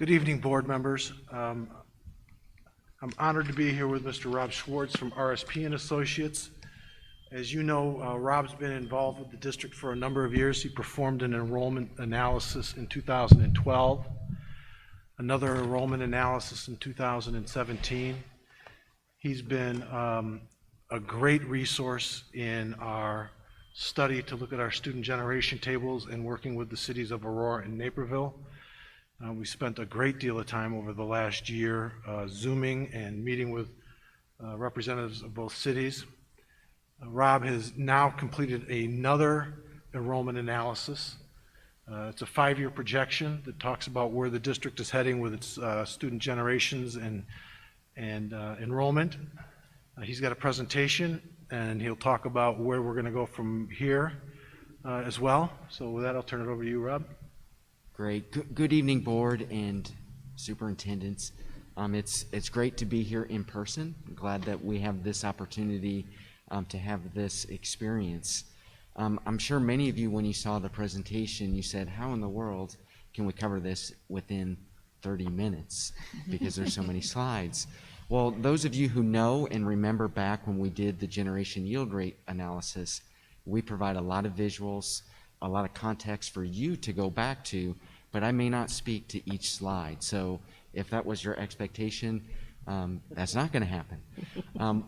Good evening, board members. I'm honored to be here with Mr. Rob Schwartz from RSP and Associates. As you know, Rob's been involved with the district for a number of years. He performed an enrollment analysis in 2012, another enrollment analysis in 2017. He's been a great resource in our study to look at our student generation tables and working with the cities of Aurora and Naperville. We spent a great deal of time over the last year Zooming and meeting with representatives of both cities. Rob has now completed another enrollment analysis. It's a 5-year projection that talks about where the district is heading with its student generations and enrollment. He's got a presentation, and he'll talk about where we're going to go from here as well. So with that, I'll turn it over to you, Rob. Great. Good evening, board and superintendents. It's great to be here in person. I'm glad that we have this opportunity to have this experience. I'm sure many of you, when you saw the presentation, you said, how in the world can we cover this within 30 minutes? Because there's so many slides. Well, those of you who know and remember back when we did the generation yield rate analysis, we provide a lot of visuals, a lot of context for you to go back to, but I may not speak to each slide. So if that was your expectation, that's not going to happen.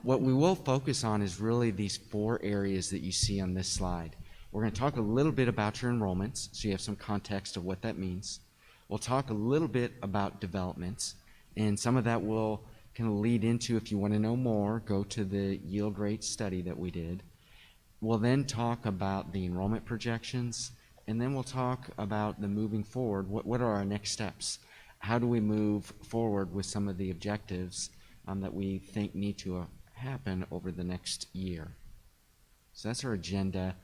What we will focus on is really these 4 areas that you see on this slide. We're going to talk a little bit about your enrollments, so you have some context of what that means. We'll talk a little bit about developments, and some of that will kind of lead into, if you want to know more, go to the yield rate study that we did. We'll then talk about the enrollment projections, and then we'll talk about the moving forward. What are our next steps? How do we move forward with some of the objectives that we think need to happen over the next year? So that's our agenda.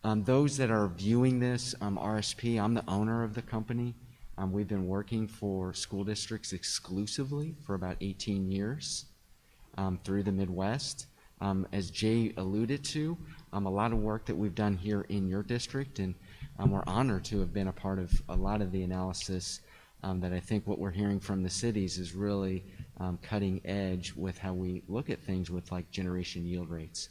Those that are viewing this, RSP, I'm the owner of the company. We've been working for school districts exclusively for about 18 years through the Midwest. As Jay alluded to, a lot of work that we've done here in your district, and we're honored to have been a part of a lot of the analysis that I think what we're hearing from the cities is really cutting edge with how we look at things with like generation yield rates.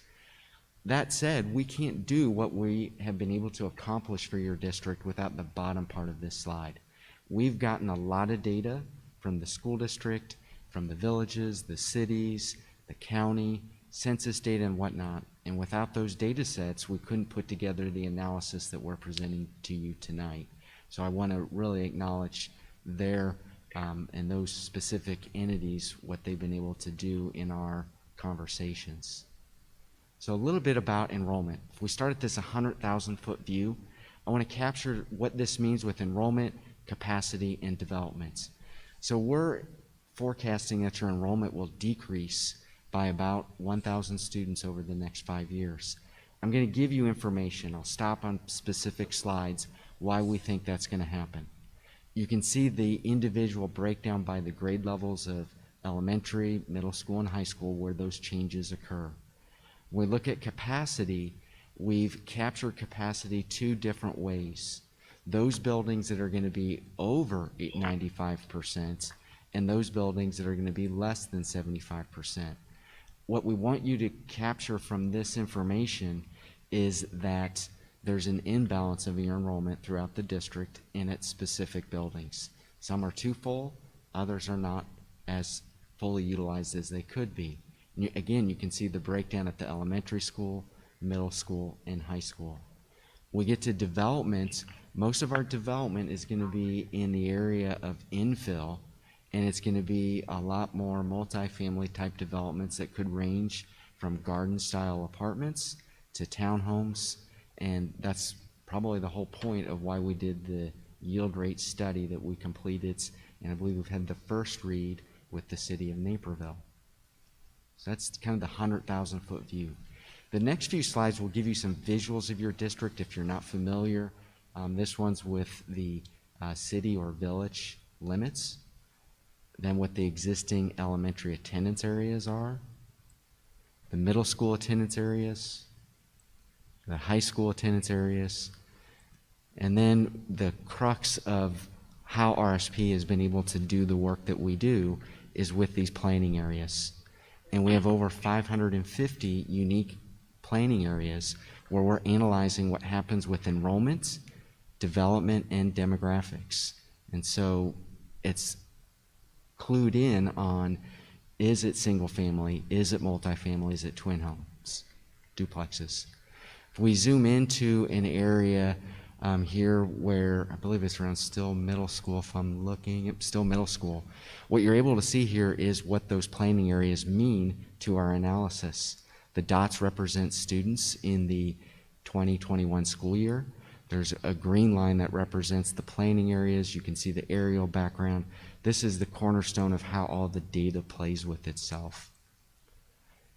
That said, we can't do what we have been able to accomplish for your district without the bottom part of this slide. We've gotten a lot of data from the school district, from the villages, the cities, the county, census data and whatnot, and without those data sets, we couldn't put together the analysis that we're presenting to you tonight. So I want to really acknowledge their and those specific entities, what they've been able to do in our conversations. So a little bit about enrollment. If we start at this 100,000-foot view, I want to capture what this means with enrollment, capacity, and development. So we're forecasting that your enrollment will decrease by about 1,000 students over the next 5 years. I'm going to give you information. I'll stop on specific slides why we think that's going to happen. You can see the individual breakdown by the grade levels of elementary, middle school, and high school where those changes occur. When we look at capacity, we've captured capacity 2 different ways. Those buildings that are going to be over 95% and those buildings that are going to be less than 75%. What we want you to capture from this information is that there's an imbalance of your enrollment throughout the district and at specific buildings. Some are too full, others are not as fully utilized as they could be. Again, you can see the breakdown at the elementary school, middle school, and high school. We get to development. Most of our development is going to be in the area of infill, and it's going to be a lot more multifamily type developments that could range from garden style apartments to townhomes, and that's probably the whole point of why we did the yield rate study that we completed, and I believe we've had the first read with the city of Naperville. So that's kind of the 100,000-foot view. The next few slides will give you some visuals of your district if you're not familiar. This one's with the city or village limits, then what the existing elementary attendance areas are, the middle school attendance areas, the high school attendance areas, and then the crux of how RSP has been able to do the work that we do is with these planning areas. And we have over 550 unique planning areas where we're analyzing what happens with enrollment, development, and demographics. And so it's clued in on, is it single family, is it multifamily, is it twin homes, duplexes. If we zoom into an area here where I believe it's around Still Middle School, if I'm looking at Still Middle School, what you're able to see here is what those planning areas mean to our analysis. The dots represent students in the 2021 school year. There's a green line that represents the planning areas. You can see the aerial background. This is the cornerstone of how all the data plays with itself.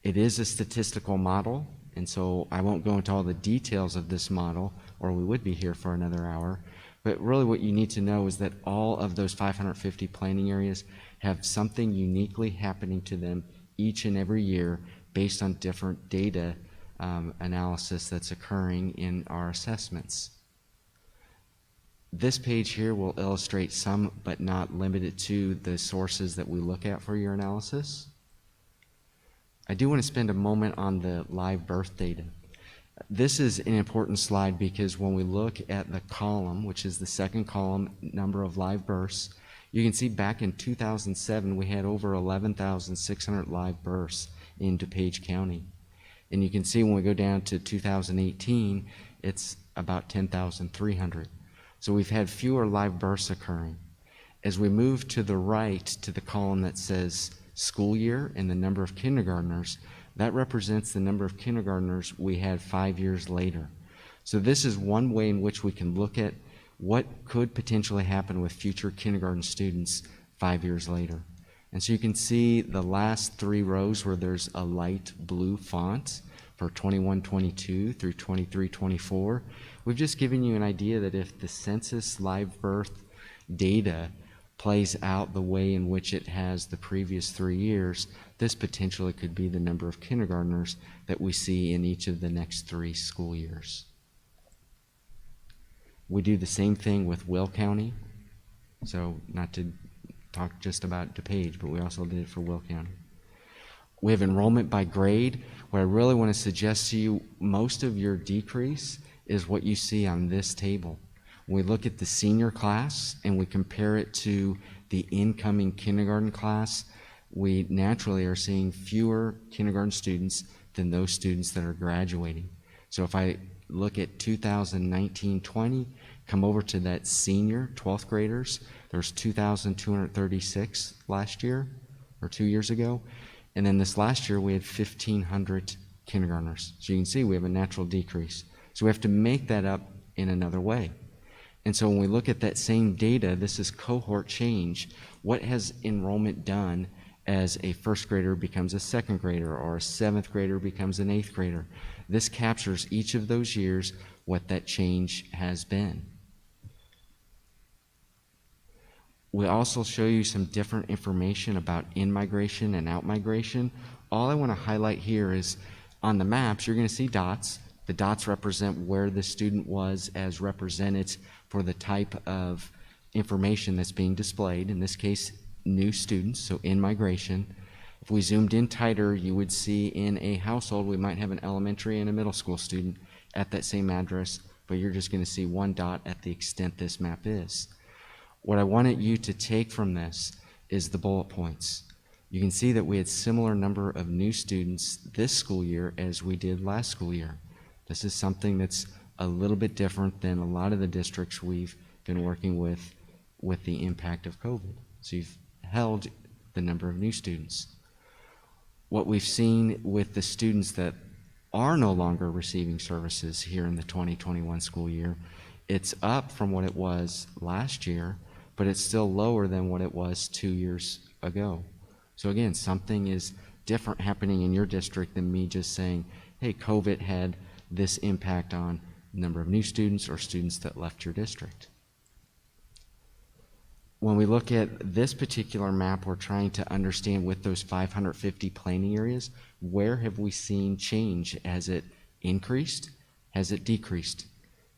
It is a statistical model, and so I won't go into all the details of this model, or we would be here for another hour. But really what you need to know is that all of those 550 planning areas have something uniquely happening to them each and every year based on different data analysis that's occurring in our assessments. This page here will illustrate some, but not limited to, the sources that we look at for your analysis. I do want to spend a moment on the live birth data. This is an important slide because when we look at the column, which is the second column, number of live births, you can see back in 2007 we had over 11,600 live births in DuPage County. And you can see when we go down to 2018, it's about 10,300. So we've had fewer live births occurring. As we move to the right to the column that says school year and the number of kindergartners, that represents the number of kindergartners we had 5 years later. So this is one way in which we can look at what could potentially happen with future kindergarten students 5 years later. And so you can see the last three rows where there's a light blue font for 21-22 through 23-24. We've just given you an idea that if the census live birth data plays out the way in which it has the previous 3 years, this potentially could be the number of kindergartners that we see in each of the next 3 school years. We do the same thing with Will County. So not to talk just about DuPage, but we also did it for Will County. We have enrollment by grade, where I really want to suggest to you most of your decrease is what you see on this table. When we look at the senior class and we compare it to the incoming kindergarten class, we naturally are seeing fewer kindergarten students than those students that are graduating. So if I look at 2019-20, come over to that senior 12th graders, there's 2,236 last year, or 2 years ago. And then this last year we had 1,500 kindergartners. So you can see we have a natural decrease. So we have to make that up in another way. And so when we look at that same data, this is cohort change. What has enrollment done as a first grader becomes a second grader, or a seventh grader becomes an eighth grader? This captures each of those years what that change has been. We also show you some different information about in-migration and out-migration. All I want to highlight here is on the maps, you're going to see dots. The dots represent where the student was as represented for the type of information that's being displayed. In this case, new students, so in-migration. If we zoomed in tighter, you would see in a household we might have an elementary and a middle school student at that same address, but you're just going to see one dot at the extent this map is. What I wanted you to take from this is the bullet points. You can see that we had similar number of new students this school year as we did last school year. This is something that's a little bit different than a lot of the districts we've been working with the impact of COVID. So you've held the number of new students. What we've seen with the students that are no longer receiving services here in the 2021 school year, it's up from what it was last year, but it's still lower than what it was 2 years ago. So again, something is different happening in your district than me just saying, hey, COVID had this impact on the number of new students or students that left your district. When we look at this particular map, we're trying to understand with those 550 planning areas, where have we seen change? Has it increased? Has it decreased?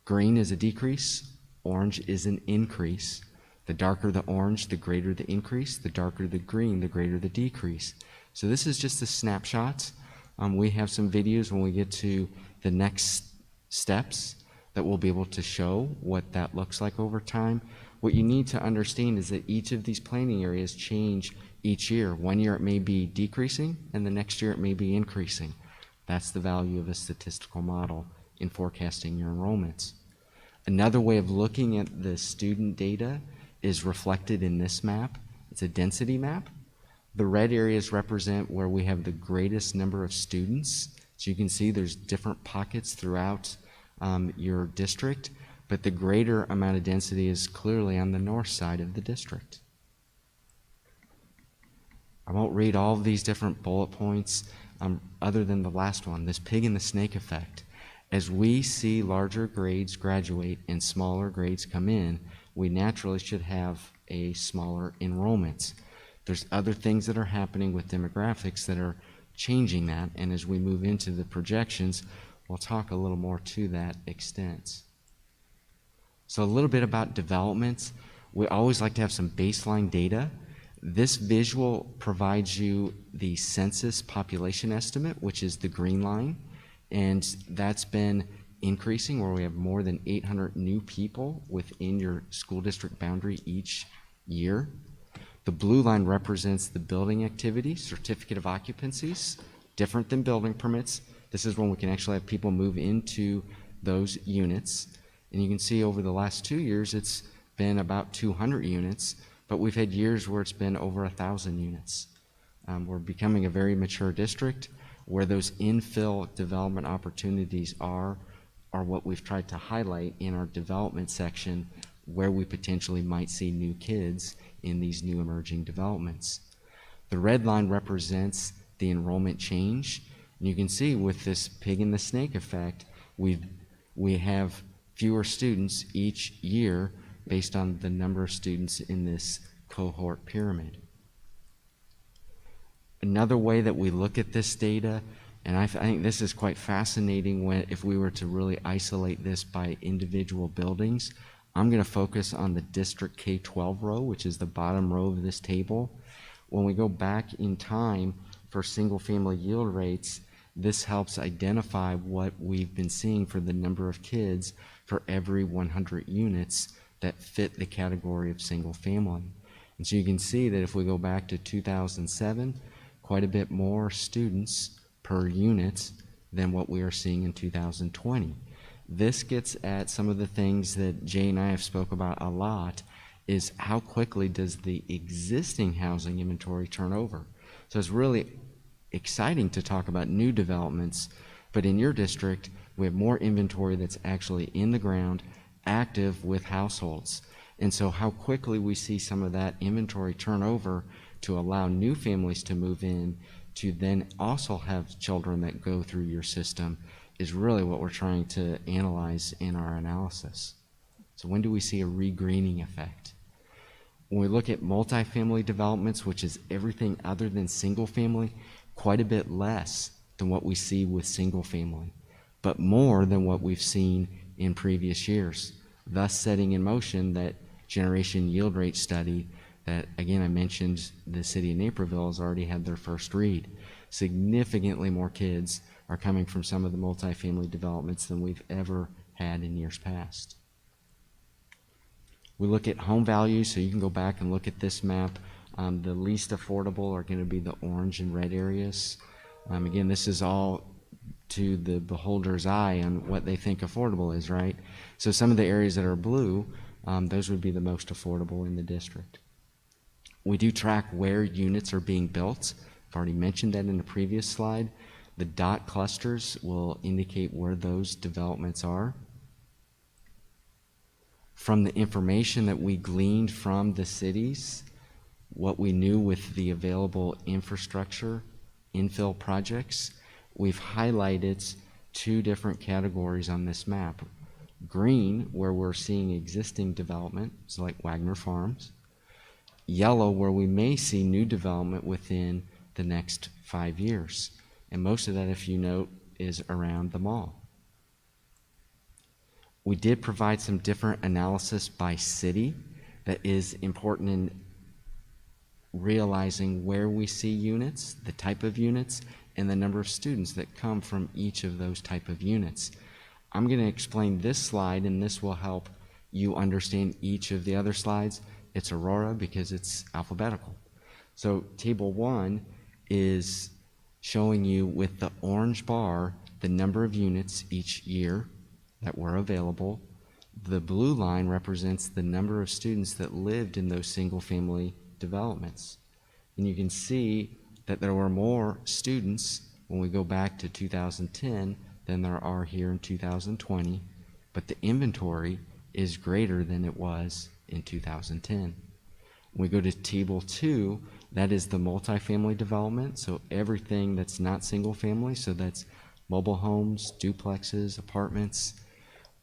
Green is a decrease, orange is an increase. The darker the orange, the greater the increase. The darker the green, the greater the decrease. So this is just a snapshot. We have some videos when we get to the next steps that we'll be able to show what that looks like over time. What you need to understand is that each of these planning areas change each year. One year it may be decreasing, and the next year it may be increasing. That's the value of a statistical model in forecasting your enrollments. Another way of looking at the student data is reflected in this map. It's a density map. The red areas represent where we have the greatest number of students. So you can see there's different pockets throughout your district, but the greater amount of density is clearly on the north side of the district. I won't read all of these different bullet points other than the last one, this pig and the snake effect. As we see larger grades graduate and smaller grades come in, we naturally should have a smaller enrollment. There's other things that are happening with demographics that are changing that, and as we move into the projections, we'll talk a little more to that extent. So a little bit about development. We always like to have some baseline data. This visual provides you the census population estimate, which is the green line, and that's been increasing where we have more than 800 new people within your school district boundary each year. The blue line represents the building activity, certificate of occupancies, different than building permits. This is when we can actually have people move into those units. And you can see over the last 2 years, it's been about 200 units, but we've had years where it's been over 1,000 units. We're becoming a very mature district where those infill development opportunities are what we've tried to highlight in our development section, where we potentially might see new kids in these new emerging developments. The red line represents the enrollment change. And you can see with this pig and the snake effect, we have fewer students each year based on the number of students in this cohort pyramid. Another way that we look at this data, and I think this is quite fascinating if we were to really isolate this by individual buildings. I'm going to focus on the district K-12 row, which is the bottom row of this table. When we go back in time for single-family yield rates, this helps identify what we've been seeing for the number of kids for every 100 units that fit the category of single-family. And so you can see that if we go back to 2007, quite a bit more students per unit than what we are seeing in 2020. This gets at some of the things that Jay and I have spoke about a lot, is how quickly does the existing housing inventory turn over. So it's really exciting to talk about new developments, but in your district, we have more inventory that's actually in the ground, active with households. And so how quickly we see some of that inventory turn over to allow new families to move in, to then also have children that go through your system, is really what we're trying to analyze in our analysis. So when do we see a regreening effect? When we look at multifamily developments, which is everything other than single family, quite a bit less than what we see with single family, but more than what we've seen in previous years, thus setting in motion that generation yield rate study that, again, I mentioned the city of Naperville has already had their first read. Significantly more kids are coming from some of the multifamily developments than we've ever had in years past. We look at home values, so you can go back and look at this map. The least affordable are going to be the orange and red areas. Again, this is all to the beholder's eye on what they think affordable is, right? So some of the areas that are blue, those would be the most affordable in the district. We do track where units are being built. I've already mentioned that in the previous slide. The dot clusters will indicate where those developments are. From the information that we gleaned from the cities, what we knew with the available infrastructure, infill projects, we've highlighted 2 different categories on this map. Green, where we're seeing existing development, so like Wagner Farms. Yellow, where we may see new development within the next 5 years. And most of that, if you note, is around the mall. We did provide some different analysis by city. that is important in realizing where we see units, the type of units, and the number of students that come from each of those type of units. I'm going to explain this slide, and this will help you understand each of the other slides. It's Aurora because it's alphabetical. So table 1 is showing you with the orange bar the number of units each year that were available. The blue line represents the number of students that lived in those single-family developments. And you can see that there were more students when we go back to 2010 than there are here in 2020, but the inventory is greater than it was in 2010. When we go to table 2, that is the multifamily development, so everything that's not single family, so that's mobile homes, duplexes, apartments.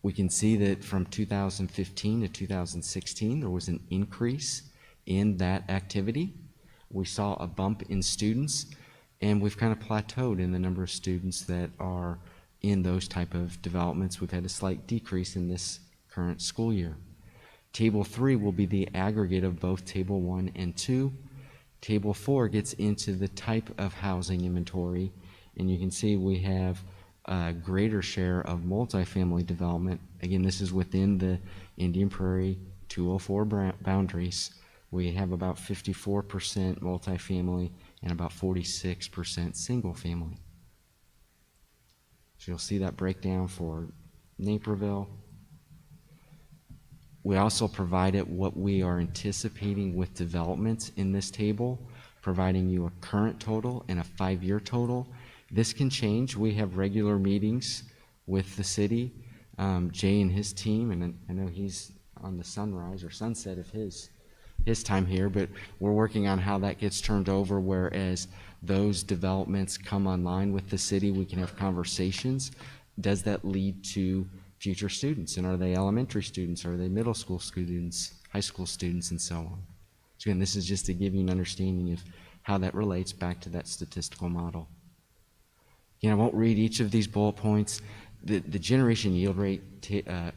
We can see that from 2015 to 2016, there was an increase in that activity. We saw a bump in students, and we've kind of plateaued in the number of students that are in those type of developments. We've had a slight decrease in this current school year. Table 3 will be the aggregate of both Table 1 and 2. Table 4 gets into the type of housing inventory, and you can see we have a greater share of multifamily development. Again, this is within the Indian Prairie 204 boundaries. We have about 54% multifamily and about 46% single family. So you'll see that breakdown for Naperville. We also provided what we are anticipating with developments in this table, providing you a current total and a 5-year total. This can change. We have regular meetings with the city. Jay and his team, and I know he's on the sunrise or sunset of his time here, but we're working on how that gets turned over, whereas those developments come online with the city, we can have conversations. Does that lead to future students? And are they elementary students? Are they middle school students, high school students, and so on? So again, this is just to give you an understanding of how that relates back to that statistical model. Again, I won't read each of these bullet points. The generation yield rate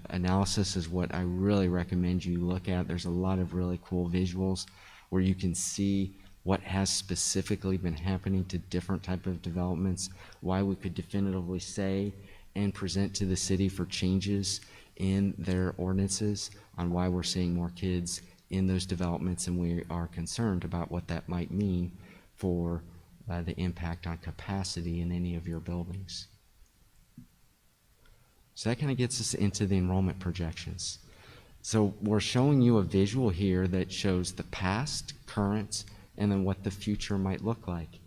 analysis is what I really recommend you look at. There's a lot of really cool visuals where you can see what has specifically been happening to different type of developments, why we could definitively say and present to the city for changes in their ordinances on why we're seeing more kids in those developments, and we are concerned about what that might mean for the impact on capacity in any of your buildings. So that kind of gets us into the enrollment projections. So we're showing you a visual here that shows the past, current, and then what the future might look like.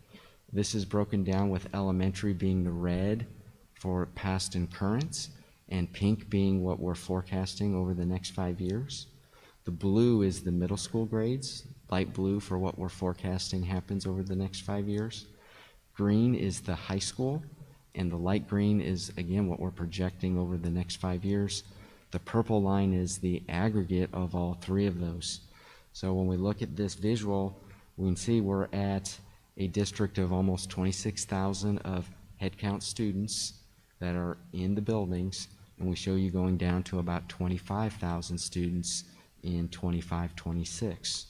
This is broken down with elementary being the red for past and current, and pink being what we're forecasting over the next 5 years. The blue is the middle school grades, light blue for what we're forecasting happens over the next 5 years. Green is the high school, and the light green is, again, what we're projecting over the next 5 years. The purple line is the aggregate of all three of those. So when we look at this visual, we can see we're at a district of almost 26,000 of headcount students that are in the buildings, and we show you going down to about 25,000 students in 25-26.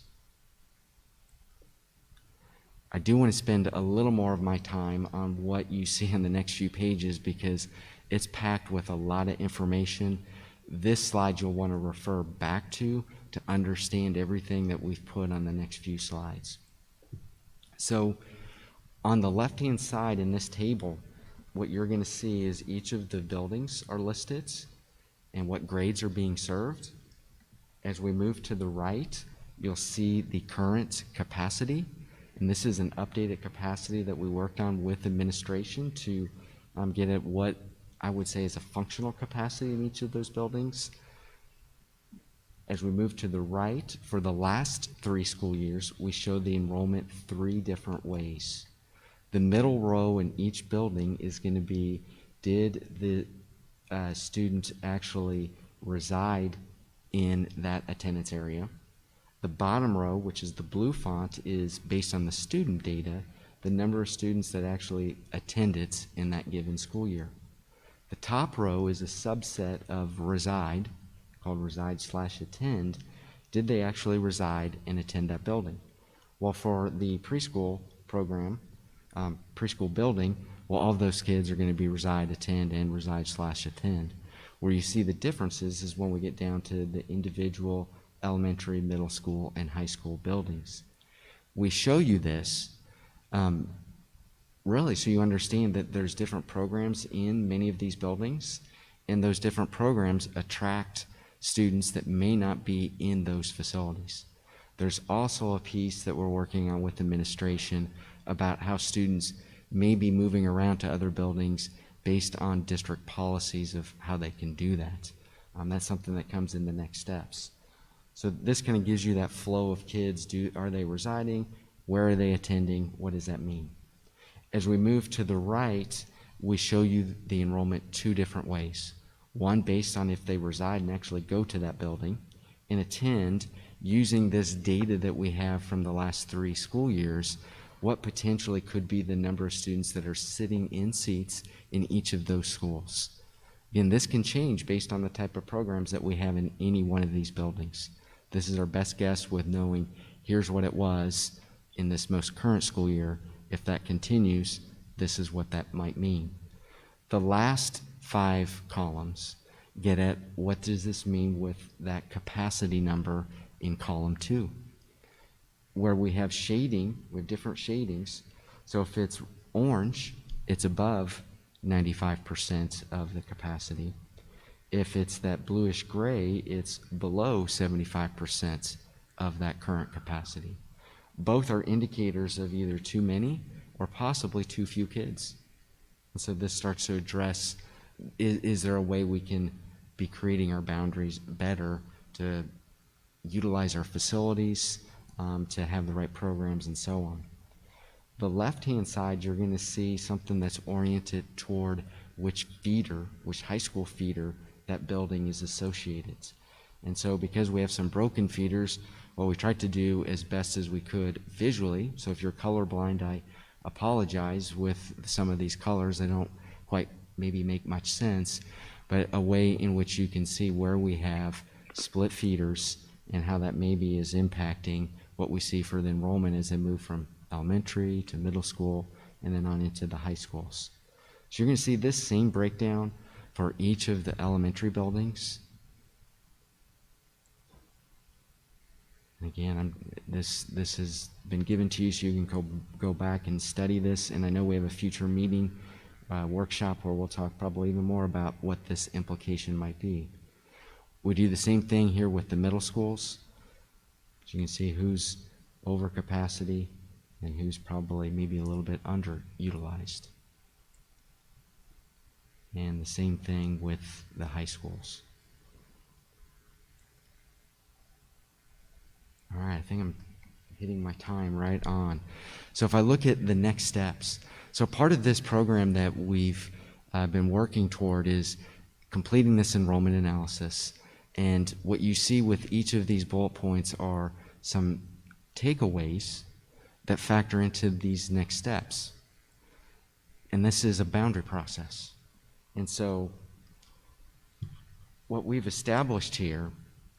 I do want to spend a little more of my time on what you see in the next few pages because it's packed with a lot of information. This slide you'll want to refer back to understand everything that we've put on the next few slides. So on the left-hand side in this table, what you're going to see is each of the buildings are listed and what grades are being served. As we move to the right, you'll see the current capacity, and this is an updated capacity that we worked on with administration to get at what I would say is a functional capacity in each of those buildings. As we move to the right, for the last 3 school years, we show the enrollment 3 different ways. The middle row in each building is going to be, did the student actually reside in that attendance area? The bottom row, which is the blue font, is based on the student data, the number of students that actually attended in that given school year. The top row is a subset of reside, called reside/attend, Did they actually reside and attend that building? Well, for the preschool program, preschool building, well, all of those kids are going to be reside, attend, and reside/attend. Where you see the differences is when we get down to the individual elementary, middle school, and high school buildings. We show you this really so you understand that there's different programs in many of these buildings, and those different programs attract students that may not be in those facilities. There's also a piece that we're working on with administration about how students may be moving around to other buildings based on district policies of how they can do that. That's something that comes in the next steps. So this kind of gives you that flow of kids. Are they residing? Where are they attending? What does that mean? As we move to the right, we show you the enrollment two different ways. One based on if they reside and actually go to that building and attend, using this data that we have from the last 3 school years, what potentially could be the number of students that are sitting in seats in each of those schools. Again, this can change based on the type of programs that we have in any one of these buildings. This is our best guess with knowing here's what it was in this most current school year. If that continues, this is what that might mean. The last 5 columns get at what does this mean with that capacity number in column 2, where we have shading, with different shadings. So if it's orange, it's above 95% of the capacity. If it's that bluish gray, it's below 75% of that current capacity. Both are indicators of either too many or possibly too few kids. And so this starts to address, is there a way we can be creating our boundaries better to utilize our facilities, to have the right programs and so on. The left-hand side, you're going to see something that's oriented toward which high school feeder that building is associated. And so because we have some broken feeders, what we tried to do as best as we could visually, so if you're colorblind, I apologize with some of these colors. They don't quite maybe make much sense, but a way in which you can see where we have split feeders and how that maybe is impacting what we see for the enrollment as they move from elementary to middle school and then on into the high schools. So you're going to see this same breakdown for each of the elementary buildings. And again, this has been given to you so you can go back and study this, and I know we have a future meeting, workshop, where we'll talk probably even more about what this implication might be. We do the same thing here with the middle schools. So you can see who's over capacity and who's probably maybe a little bit underutilized. And the same thing with the high schools. All right, I think I'm hitting my time right on. So if I look at the next steps, so part of this program that we've been working toward is completing this enrollment analysis. And what you see with each of these bullet points are some takeaways that factor into these next steps. And this is a boundary process. And so what we've established here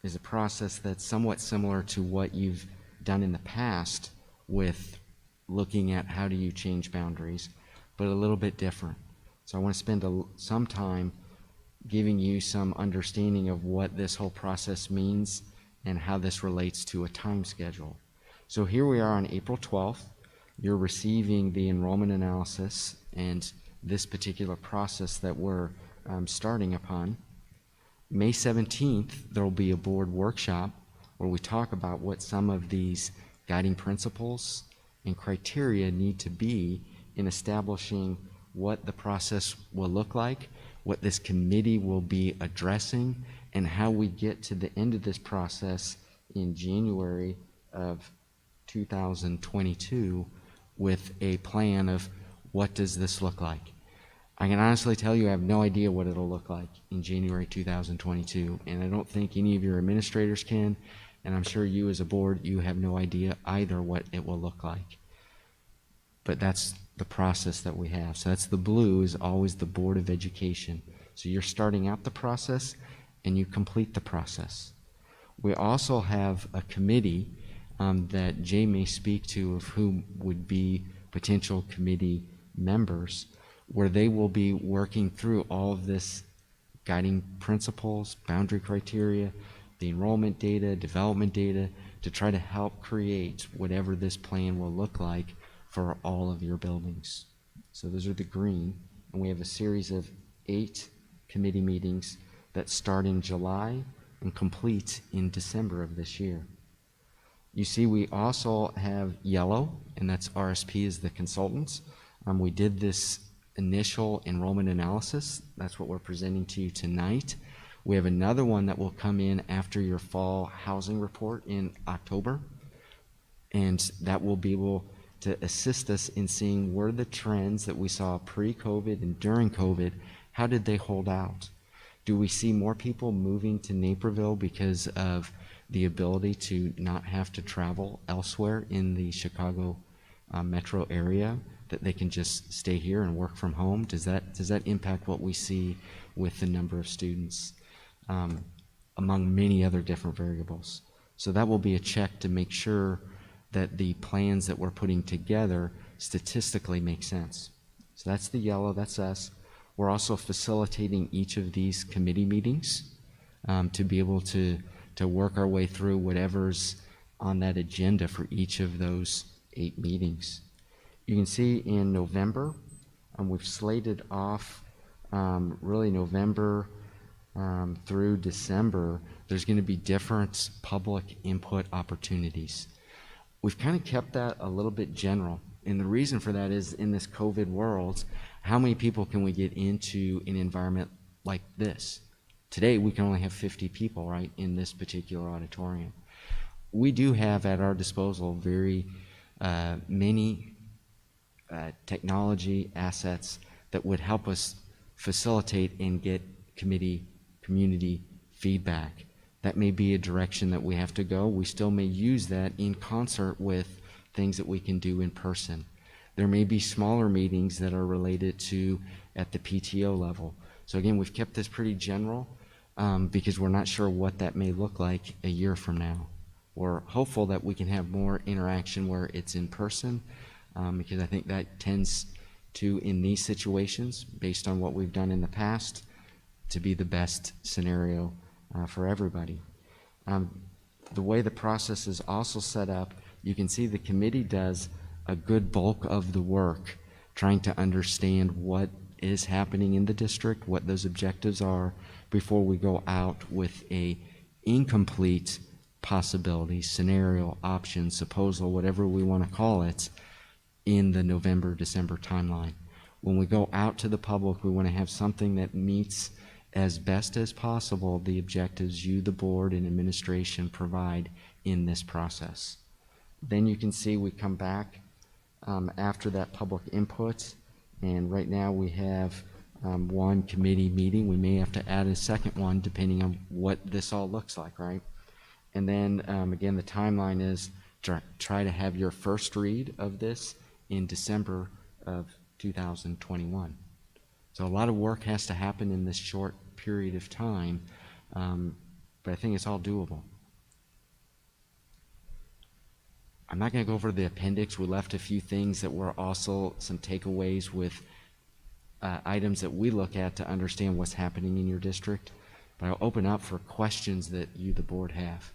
is a process that's somewhat similar to what you've done in the past with looking at how do you change boundaries, but a little bit different. So I want to spend some time giving you some understanding of what this whole process means and how this relates to a time schedule. So here we are on April 12th. You're receiving the enrollment analysis and this particular process that we're starting upon. May 17th, there will be a board workshop where we talk about what some of these guiding principles and criteria need to be in establishing what the process will look like, what this committee will be addressing, and how we get to the end of this process in January of 2022 with a plan of what does this look like. I can honestly tell you I have no idea what it'll look like in January 2022, and I don't think any of your administrators can, and I'm sure you as a board, you have no idea either what it will look like. But that's the process that we have. So that's the blue is always the Board of Education. So you're starting out the process and you complete the process. We also have a committee that Jay may speak to of who would be potential committee members, where they will be working through all of this guiding principles, boundary criteria, the enrollment data, development data, to try to help create whatever this plan will look like for all of your buildings. So those are the green, and we have a series of 8 committee meetings that start in July and complete in December of this year. You see, we also have yellow, and that's RSP as the consultants. We did this initial enrollment analysis. That's what we're presenting to you tonight. We have another one that will come in after your fall housing report in October, and that will be able to assist us in seeing where the trends that we saw pre-COVID and during COVID, how did they hold out? Do we see more people moving to Naperville because of the ability to not have to travel elsewhere in the Chicago metro area, that they can just stay here and work from home? Does that impact what we see with the number of students, among many other different variables? So that will be a check to make sure that the plans that we're putting together statistically make sense. So that's the yellow, that's us. We're also facilitating each of these committee meetings to be able to work our way through whatever's on that agenda for each of those 8 meetings. You can see in November, we've slated off really November through December, there's going to be different public input opportunities. We've kind of kept that a little bit general, and the reason for that is, in this COVID world, how many people can we get into an environment like this? Today, we can only have 50 people, right, in this particular auditorium. We do have at our disposal very many technology assets that would help us facilitate and get community feedback. That may be a direction that we have to go. We still may use that in concert with things that we can do in person. There may be smaller meetings that are related to at the PTO level. So again, we've kept this pretty general because we're not sure what that may look like a year from now. We're hopeful that we can have more interaction where it's in person, because I think that tends to, in these situations, based on what we've done in the past, to be the best scenario for everybody. The way the process is also set up, you can see the committee does a good bulk of the work trying to understand what is happening in the district, what those objectives are, before we go out with a incomplete possibility, scenario, option, proposal, whatever we want to call it, in the November, December timeline. When we go out to the public, we want to have something that meets as best as possible the objectives you, the board, and administration provide in this process. Then you can see we come back after that public input, and right now we have one committee meeting. We may have to add a second one depending on what this all looks like, right? And then again, the timeline is try to have your first read of this in December of 2021. So a lot of work has to happen in this short period of time, but I think it's all doable. I'm not going to go over the appendix. We left a few things that were also some takeaways with items that we look at to understand what's happening in your district, but I'll open up for questions that you, the board, have.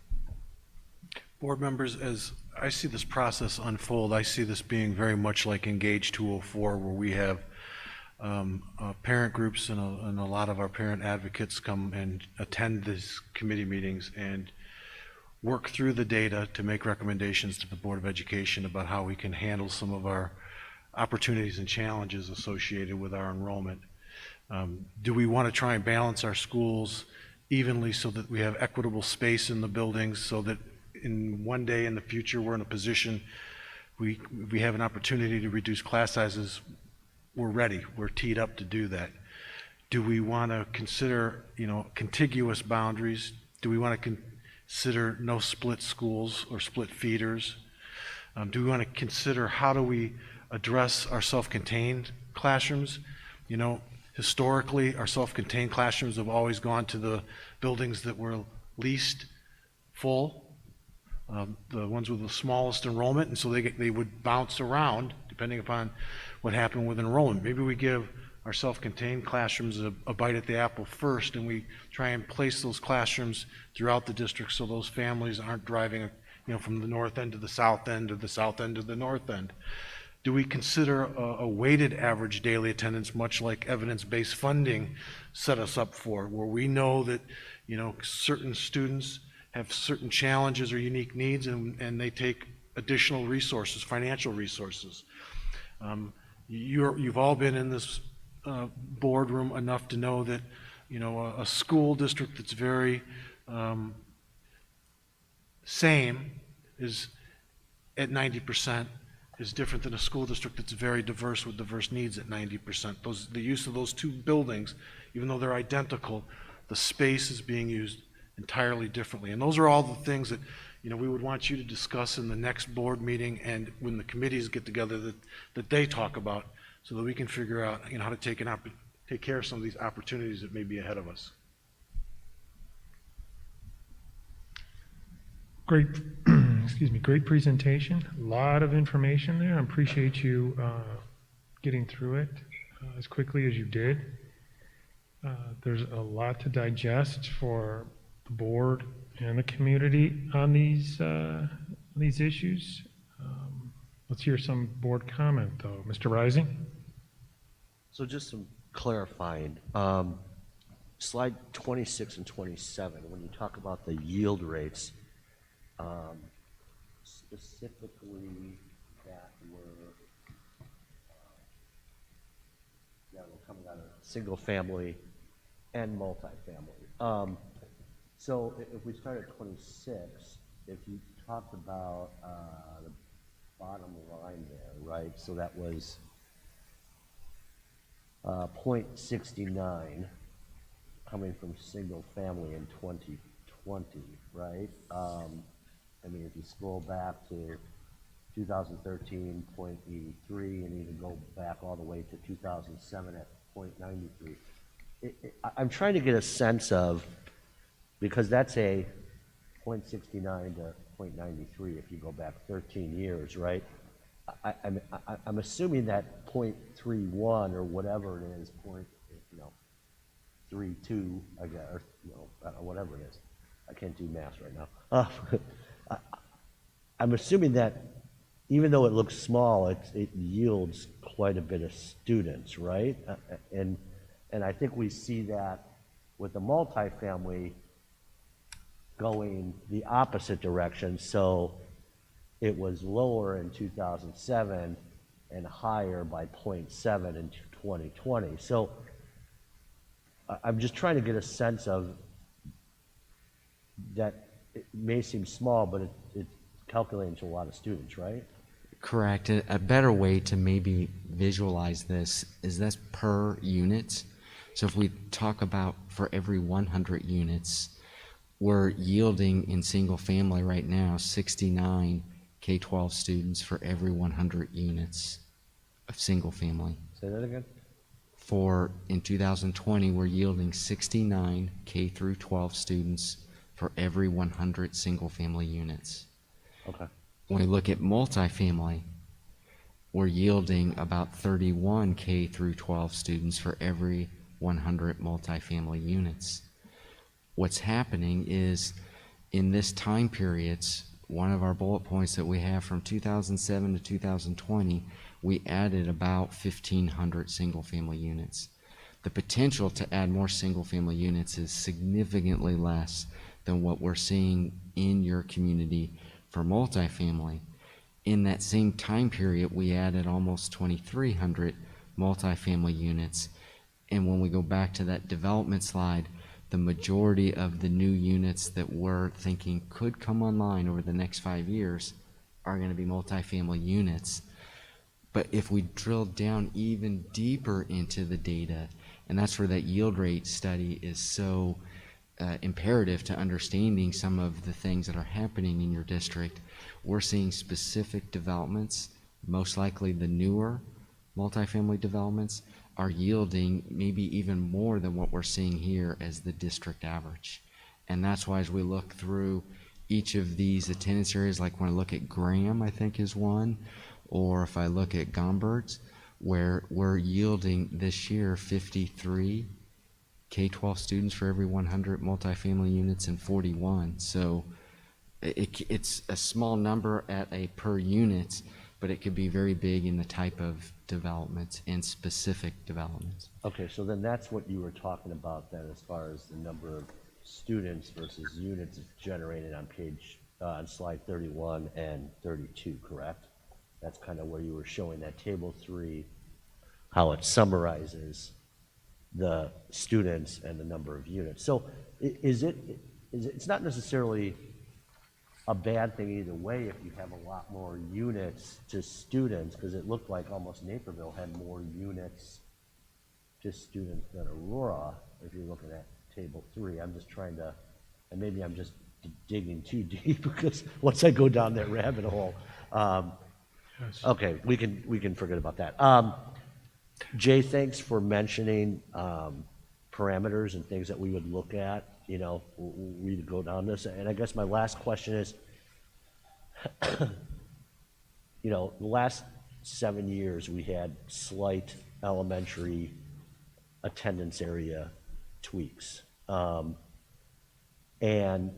Board members, as I see this process unfold, I see this being very much like Engage 204, where we have parent groups and a lot of our parent advocates come and attend these committee meetings and work through the data to make recommendations to the Board of Education about how we can handle some of our opportunities and challenges associated with our enrollment. Do we want to try and balance our schools evenly so that we have equitable space in the buildings, so that in one day in the future we're in a position, we have an opportunity to reduce class sizes, we're ready, we're teed up to do that. Do we want to consider, contiguous boundaries? Do we want to consider no split schools or split feeders? Do we want to consider how do we address our self-contained classrooms? Historically, our self-contained classrooms have always gone to the buildings that were least full, the ones with the smallest enrollment, and so they would bounce around depending upon what happened with enrollment. Maybe we give our self-contained classrooms a bite at the apple first, and we try and place those classrooms throughout the district so those families aren't driving, from the north end to the south end, or the south end to the north end. Do we consider a weighted average daily attendance, much like evidence-based funding set us up for, where we know that, certain students have certain challenges or unique needs, and they take additional resources, financial resources? You've all been in this boardroom enough to know that, a school district that's very same is at 90% is different than a school district that's very diverse with diverse needs at 90%. The use of those two buildings, even though they're identical, the space is being used entirely differently. And those are all the things that, we would want you to discuss in the next board meeting and when the committees get together that they talk about, so that we can figure out, how to take care of some of these opportunities that may be ahead of us. Great, great presentation. A lot of information there. I appreciate you getting through it as quickly as you did. There's a lot to digest for the board and the community on these issues. Let's hear some board comment, though. Mr. Rising? So just some clarifying. Slide 26 and 27, when you talk about the yield rates, specifically that were coming out of single family and multifamily. So if we start at 26, if you talked about the bottom line there, right? So that was 0.69 coming from single family in 2020, right? If you scroll back to 2013, 0.83, and even go back all the way to 2007 at 0.93. I'm trying to get a sense of, because that's a 0.69 to 0.93 if you go back 13 years, right? I'm assuming that 0.31 or whatever it is, 0.32, I guess, or whatever it is. I can't do math right now. I'm assuming that even though it looks small, it yields quite a bit of students, right? And I think we see that with the multifamily going the opposite direction. So it was lower in 2007 and higher by 0.7 in 2020. So I'm just trying to get a sense of that. It may seem small, but it's calculating to a lot of students, right? Correct. A better way to maybe visualize this is that's per unit. So if we talk about for every 100 units, we're yielding in single family right now 69 K-12 students for every 100 units of single family. Say that again? In 2020, we're yielding 69 K through 12 students for every 100 single family units. Okay. When we look at multifamily, we're yielding about 31 K through 12 students for every 100 multifamily units. What's happening is in this time periods, one of our bullet points that we have from 2007 to 2020, we added about 1,500 single family units. The potential to add more single family units is significantly less than what we're seeing in your community for multifamily. In that same time period, we added almost 2,300 multifamily units. And when we go back to that development slide, the majority of the new units that we're thinking could come online over the next 5 years are going to be multifamily units. But if we drill down even deeper into the data, and that's where that yield rate study is so imperative to understanding some of the things that are happening in your district, we're seeing specific developments, most likely the newer multifamily developments, are yielding maybe even more than what we're seeing here as the district average. And that's why as we look through each of these attendance areas, like when I look at Graham, I think is one, or if I look at Gombert's, where we're yielding this year 53 K-12 students for every 100 multifamily units and 41. So it's a small number at a per unit, but it could be very big in the type of developments and specific developments. Okay, so then that's what you were talking about then, as far as the number of students versus units generated on on slide 31 and 32, correct? That's kind of where you were showing that table 3, how it summarizes the students and the number of units. So it's not necessarily a bad thing either way if you have a lot more units to students, because it looked like almost Naperville had more units to students than Aurora, if you're looking at table 3. I'm just trying to, and maybe I'm just digging too deep, because once I go down that rabbit hole, Yes. okay, we can forget about that. Jay, thanks for mentioning parameters and things that we would look at, you know, we would go down this. And I guess my last question is, you know, the last 7 years, we had slight elementary attendance area tweaks. And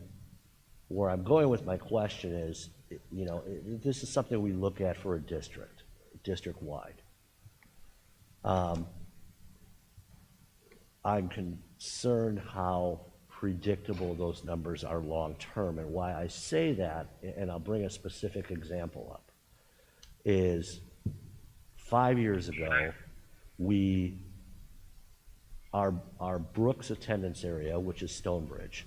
where I'm going with my question is, you know, this is something we look at for a district-wide. I'm concerned how predictable those numbers are long-term, and why I say that, and I'll bring a specific example up, is 5 years ago, our Brooks attendance area, which is Stonebridge,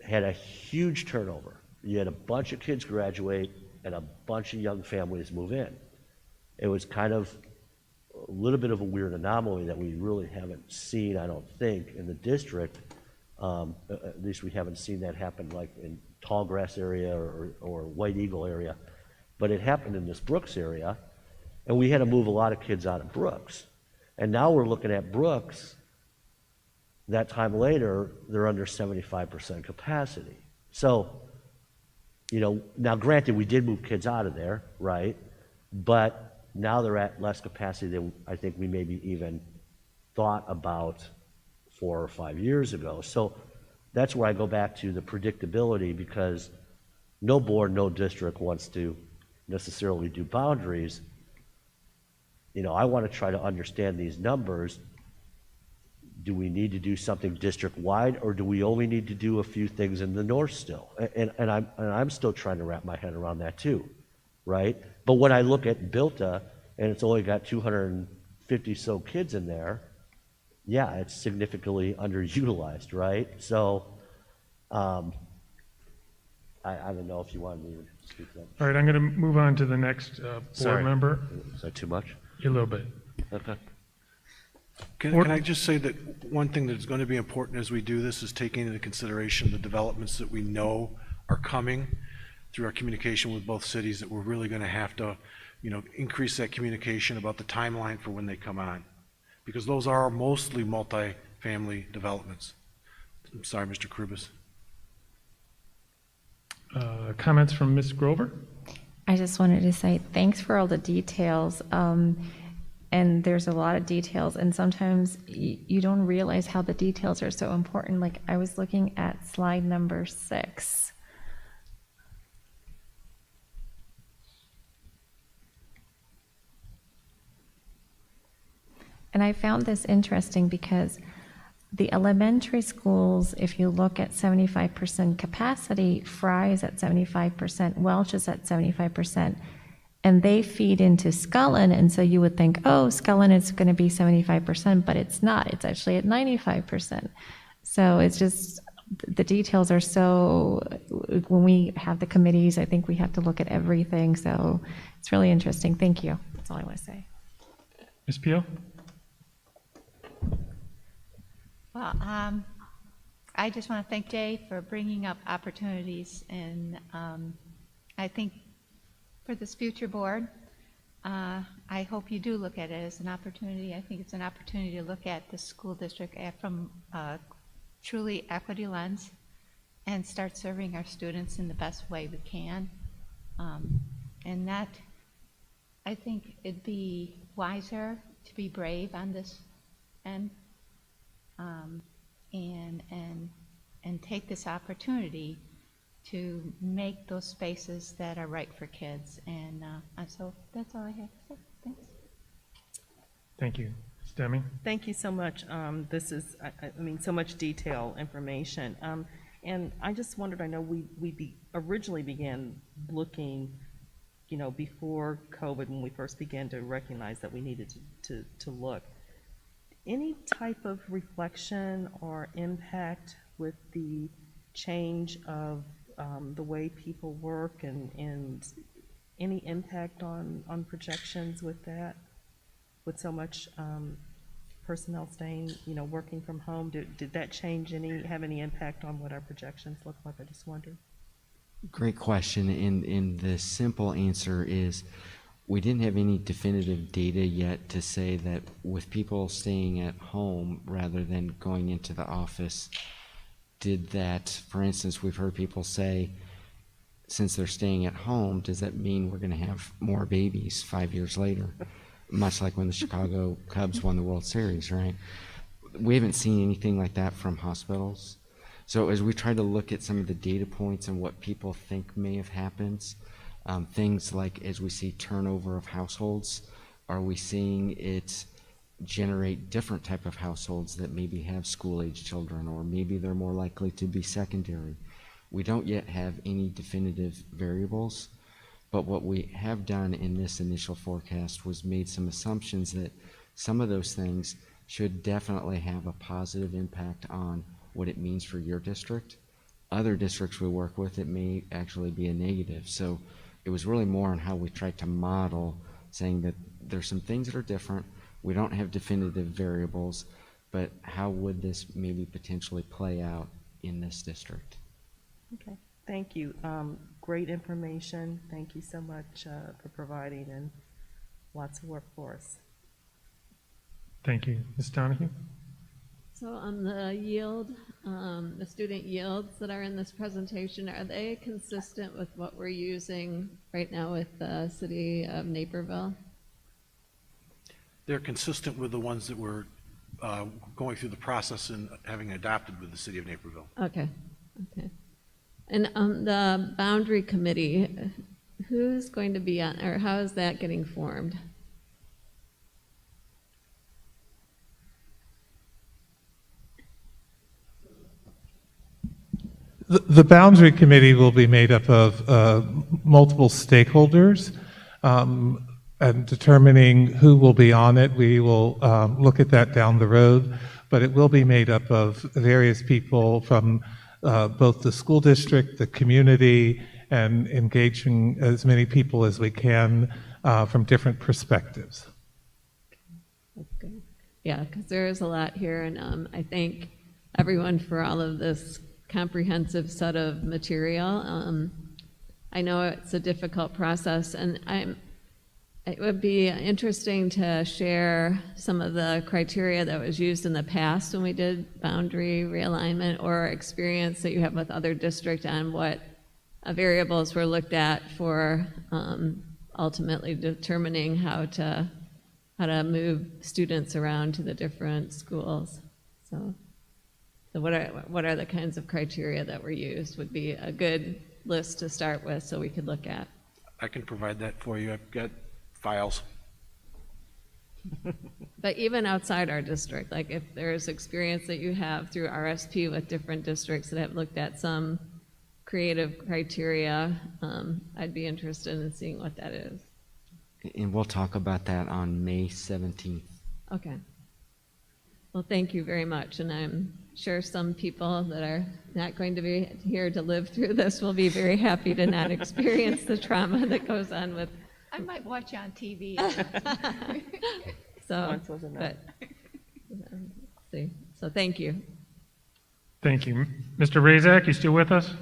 had a huge turnover. You had a bunch of kids graduate and a bunch of young families move in. It was kind of a little bit of a weird anomaly that we really haven't seen, I don't think, in the district. At least we haven't seen that happen like in Tallgrass area or White Eagle area. But it happened in this Brooks area, and we had to move a lot of kids out of Brooks. And now we're looking at Brooks, that time later, they're under 75% capacity. So, you know, now granted, we did move kids out of there, right? But now they're at less capacity than I think we maybe even thought about 4 or 5 years ago. So that's where I go back to the predictability, because no board, no district wants to necessarily do boundaries. You know, I want to try to understand these numbers. Do we need to do something district-wide, or do we only need to do a few things in the north still? And I'm still trying to wrap my head around that too, right? But when I look at Bilta, and it's only got 250 so kids in there, yeah, it's significantly underutilized, right? So, I don't know if you wanted me to speak to that. All right, I'm going to move on to the next board Sorry. member. Is that too much? A little bit. Okay. Can I just say that one thing that's going to be important as we do this is taking into consideration the developments that we know are coming through our communication with both cities, that we're really going to have to, you know, increase that communication about the timeline for when they come on, because those are mostly multi-family developments. I'm sorry, Mr. Krubis. Comments from Ms. Grover? I just wanted to say thanks for all the details. And there's a lot of details, and sometimes you don't realize how the details are so important. Like, I was looking at slide number 6. And I found this interesting because the elementary schools, if you look at 75% capacity, Fry is at 75%, Welch is at 75%, and they feed into Scullin, and so you would think, oh, Scullin is going to be 75%, but it's not. It's actually at 95%. So it's just, the details are so, when we have the committees, I think we have to look at everything, so it's really interesting. Thank you. That's all I want to say. Ms. Peel? Well, I just want to thank Jay for bringing up opportunities, and I think for this future board, I hope you do look at it as an opportunity. I think it's an opportunity to look at the school district from a truly equity lens and start serving our students in the best way we can. And that, I think it'd be wiser to be brave on this end, and take this opportunity to make those spaces that are right for kids. And so that's all I have to say. Thanks. Thank you. Ms. Deming? Thank you so much. This is, I mean, so much detail information. And I just wondered, I know we originally began looking, you know, before COVID, when we first began to recognize that we needed to look. Any type of reflection or impact with the change of the way people work, and any impact on projections with that? With so much personnel staying, you know, working from home, did that change have any impact on what our projections look like? I just wondered. Great question, and the simple answer is we didn't have any definitive data yet to say that with people staying at home rather than going into the office, did that, for instance, we've heard people say, since they're staying at home, does that mean we're going to have more babies 5 years later? Much like when the Chicago Cubs won the World Series, right? We haven't seen anything like that from hospitals. So as we try to look at some of the data points and what people think may have happened, things like as we see turnover of households, are we seeing it generate different type of households that maybe have school-age children, or maybe they're more likely to be secondary? We don't yet have any definitive variables, but what we have done in this initial forecast was made some assumptions that some of those things should definitely have a positive impact on what it means for your district. Other districts we work with, it may actually be a negative. So it was really more on how we tried to model, saying that there's some things that are different. We don't have definitive variables, but how would this maybe potentially play out in this district? Okay, thank you. Great information. Thank you so much for providing, and lots of work for us. Thank you. Ms. Donahue? So on the yield, the student yields that are in this presentation, are they consistent with what we're using right now with the city of Naperville? They're consistent with the ones that we're going through the process and having adopted with the city of Naperville. Okay, okay. And the boundary committee, who's going to be on, or how is that getting formed? The boundary committee will be made up of multiple stakeholders, and determining who will be on it. We will look at that down the road, but it will be made up of various people from both the school district, the community, and engaging as many people as we can from different perspectives. That's good. Yeah, because there is a lot here, and I thank everyone for all of this comprehensive set of material. I know it's a difficult process, and it would be interesting to share some of the criteria that was used in the past when we did boundary realignment, or experience that you have with other districts on what variables were looked at for ultimately determining how to move students around to the different schools. So what are the kinds of criteria that were used would be a good list to start with, so we could look at. I can provide that for you. I've got files. But even outside our district, like if there's experience that you have through RSP with different districts that have looked at some creative criteria, I'd be interested in seeing what that is. And we'll talk about that on May 17th. Okay. Well, thank you very much, and I'm sure some people that are not going to be here to live through this will be very happy to not experience the trauma that goes on with. I might watch on TV. So, Once was enough. but, see. So thank you. Thank you. Mr. Razak, you still with us?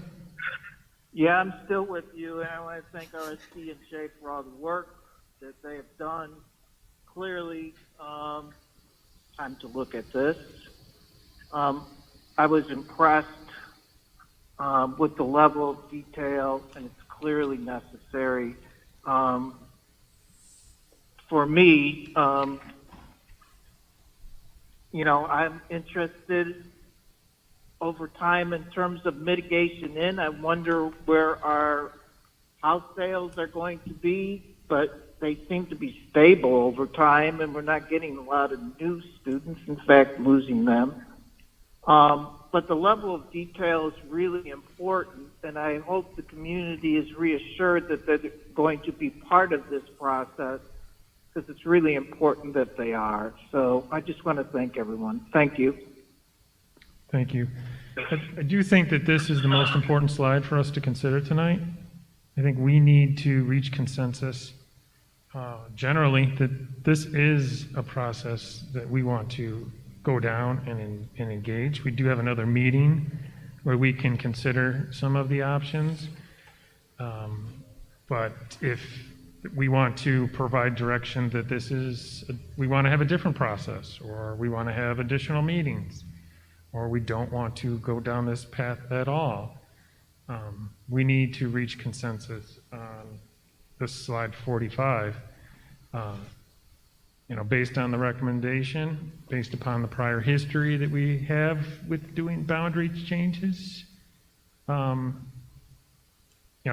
Yeah, I'm still with you, and I want to thank RSP and Shay for all the work that they have done. Clearly, time to look at this. I was impressed with the level of detail, and it's clearly necessary. For me, I'm interested over time in terms of mitigation I wonder where our house sales are going to be, but they seem to be stable over time, and we're not getting a lot of new students, in fact, losing them. But the level of detail is really important, and I hope the community is reassured that they're going to be part of this process, because it's really important that they are. So I just want to thank everyone. Thank you. Thank you. I do think that this is the most important slide for us to consider tonight. I think we need to reach consensus generally that this is a process that we want to go down and engage. We do have another meeting where we can consider some of the options. But if we want to provide direction that we want to have a different process, or we want to have additional meetings, or we don't want to go down this path at all, we need to reach consensus on this slide 45. Based on the recommendation, based upon the prior history that we have with doing boundary changes, I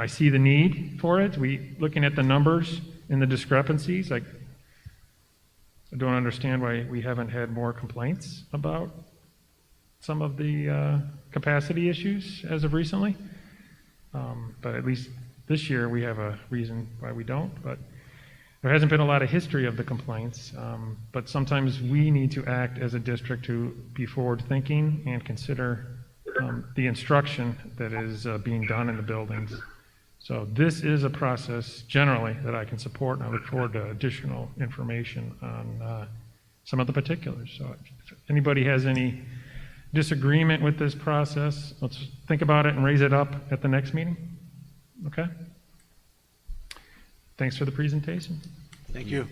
see the need for it. Looking at the numbers and the discrepancies, I don't understand why we haven't had more complaints about some of the capacity issues as of recently. But at least this year we have a reason why we don't. But there hasn't been a lot of history of the complaints. But sometimes we need to act as a district to be forward-thinking and consider the instruction that is being done in the buildings. So this is a process generally that I can support, and I look forward to additional information on some of the particulars. So if anybody has any disagreement with this process, let's think about it and raise it up at the next meeting. Okay? Thanks for the presentation. Thank you.